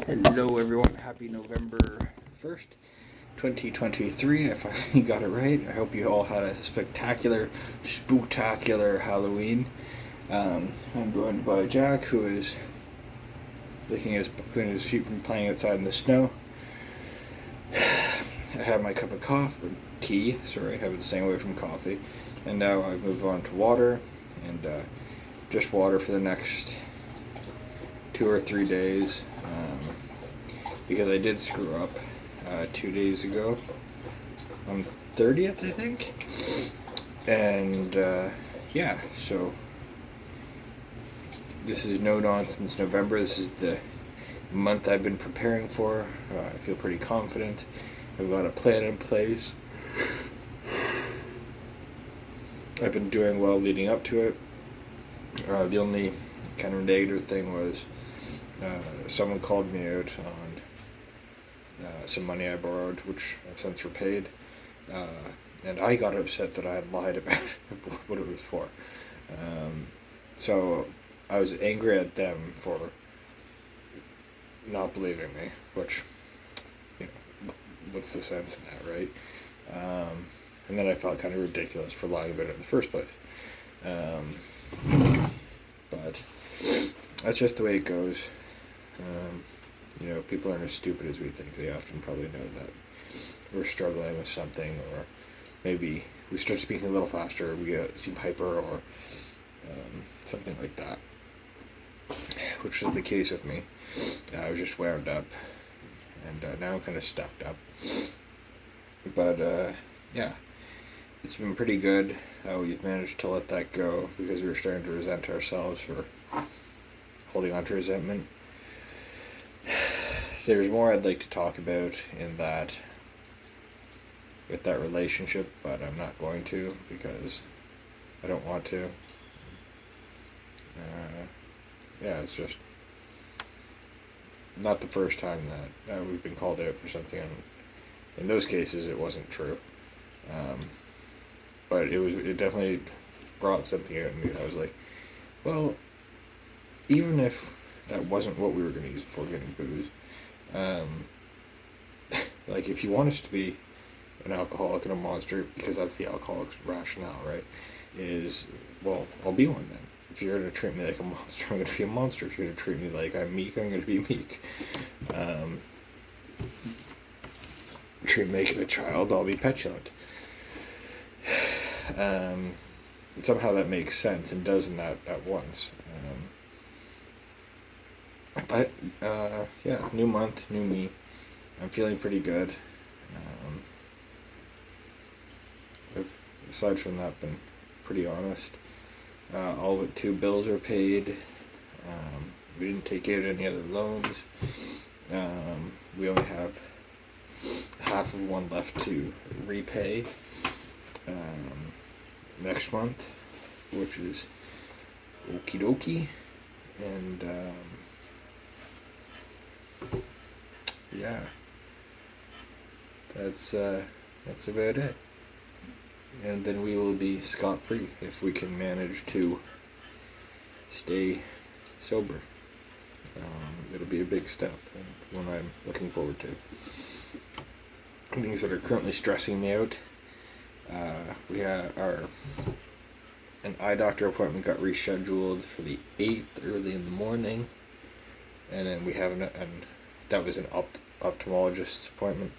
Hello everyone, happy November 1st, 2023. I finally got it right. I hope you all had a spooktacular Halloween. I'm joined by Jack, who is cleaning his feet from playing outside in the snow. I had my cup of tea, sorry, I've been staying away from coffee. And now I move on to water, and just water for the next 2 or 3 days. Because I did screw up 2 days ago on 30th, I think. And yeah, so this is no nonsense November. This is the month I've been preparing for. I feel pretty confident. I've got a plan in place. I've been doing well leading up to it. The only kind of negative thing was someone called me out on some money I borrowed, which I've since repaid. And I got upset that I had lied about what it was for. So I was angry at them for not believing me, which, what's the sense in that, right? And then I felt kind of ridiculous for lying about it in the first place. But that's just the way it goes. People aren't as stupid as we think. They often probably know that we're struggling with something, or maybe we start speaking a little faster, or we seem hyper, or something like that, which was the case with me. I was just wound up, and now I'm kind of stuffed up. But yeah, it's been pretty good. We've managed to let that go because we were starting to resent ourselves for holding on to resentment. There's more I'd like to talk about with that relationship, but I'm not going to because I don't want to. Yeah, it's just not the first time that we've been called out for something. And in those cases, it wasn't true, but it definitely brought something out in me. I was like, well, even if that wasn't what we were going to use it for, getting booze. Like, if you want us to be an alcoholic and a monster, because that's the alcoholic's rationale, right? Well, I'll be one then. If you're going to treat me like a monster, I'm going to be a monster. If you're going to treat me like I'm meek, I'm going to be meek. Treat me like a child, I'll be petulant. And somehow that makes sense and does that at once. But yeah, new month, new me. I'm feeling pretty good. I've, aside from that, been pretty honest. All but 2 bills are paid. We didn't take out any other loans. We only have half of one left to repay next month, which is okie dokie. And yeah, that's about it. And then we will be scot-free if we can manage to stay sober. It'll be a big step, and one I'm looking forward to. Things that are currently stressing me out. We have an eye doctor appointment got rescheduled for the 8th early in the morning, and then we have that was an ophthalmologist's appointment.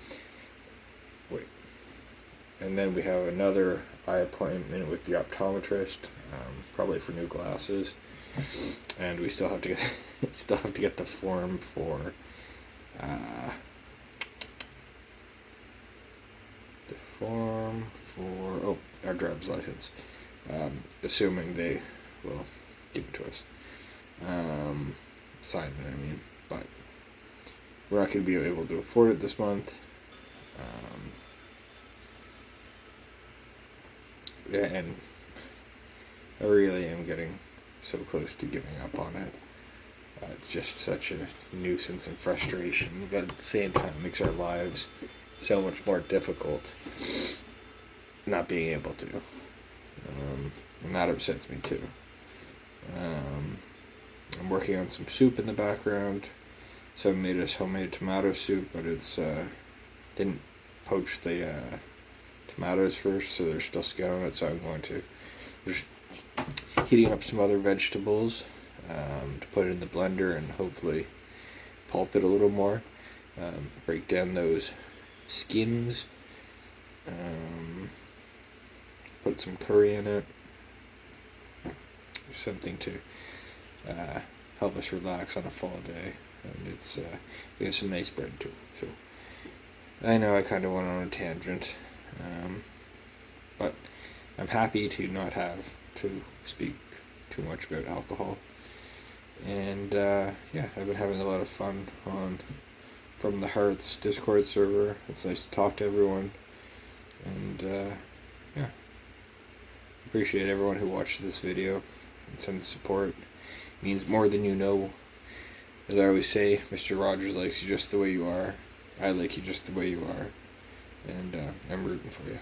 And then we have another eye appointment with the optometrist, probably for new glasses. And we still have to get the form for our driver's license. Assuming they will give it to us. Sign it, I mean. But we're not going to be able to afford it this month. And I really am getting so close to giving up on it. It's just such a nuisance and frustration, but at the same time it makes our lives so much more difficult not being able to. And that upsets me too. I'm working on some soup in the background. So I made us homemade tomato soup, but it's didn't poach the tomatoes first, so there's still skin on it. So I'm going to just heating up some other vegetables to put it in the blender and hopefully pulp it a little more. Break down those skins. Put some curry in it. Something to help us relax on a fall day. And it's we have some nice bread too. So I know I kind of went on a tangent, but I'm happy to not have to speak too much about alcohol. And yeah, I've been having a lot of fun on From the Hearts Discord server. It's nice to talk to everyone, and yeah, appreciate everyone who watches this video and sends support. It means more than you know. As I always say, Mr. Rogers likes you just the way you are. I like you just the way you are, and I'm rooting for you.